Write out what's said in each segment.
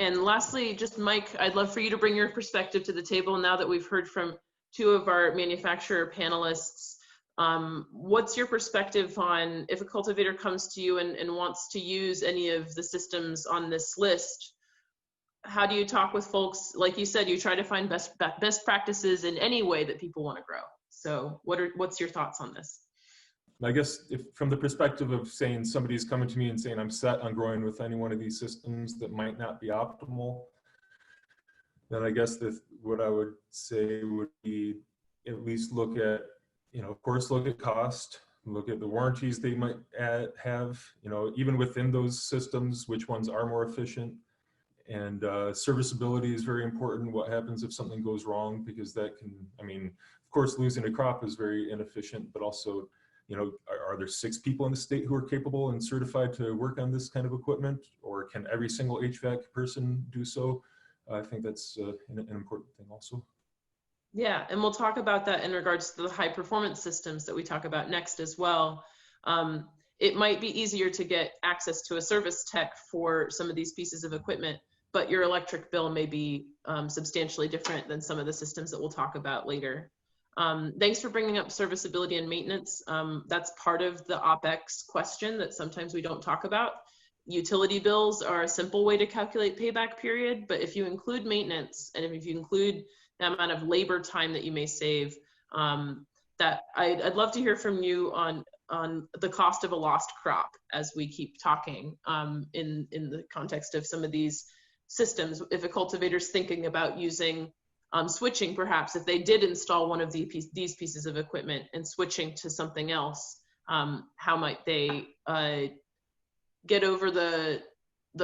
And lastly, just Mike, I'd love for you to bring your perspective to the table now that we've heard from two of our manufacturer panelists. What's your perspective on if a cultivator comes to you and wants to use any of the systems on this list? How do you talk with folks? Like you said, you try to find best practices in any way that people want to grow. So what's your thoughts on this? I guess if from the perspective of saying somebody's coming to me and saying I'm set on growing with any one of these systems that might not be optimal, then I guess what I would say would be at least look at, of course, look at cost, look at the warranties they might have, even within those systems, which ones are more efficient. And serviceability is very important. What happens if something goes wrong? Because that can, of course, losing a crop is very inefficient, but also, are there 6 people in the state who are capable and certified to work on this kind of equipment? Or can every single HVAC person do so? I think that's an important thing also. Yeah, and we'll talk about that in regards to the high performance systems that we talk about next as well. It might be easier to get access to a service tech for some of these pieces of equipment, but your electric bill may be substantially different than some of the systems that we'll talk about later. Thanks for bringing up serviceability and maintenance. That's part of the OpEx question that sometimes we don't talk about. Utility bills are a simple way to calculate payback period, but if you include maintenance and if you include the amount of labor time that you may save, that I'd love to hear from you on the cost of a lost crop as we keep talking in the context of some of these systems. If a cultivator's thinking about using switching, perhaps if they did install one of these pieces of equipment and switching to something else, how might they get over the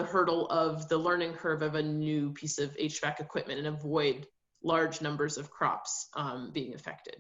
hurdle of the learning curve of a new piece of HVAC equipment and avoid large numbers of crops being affected?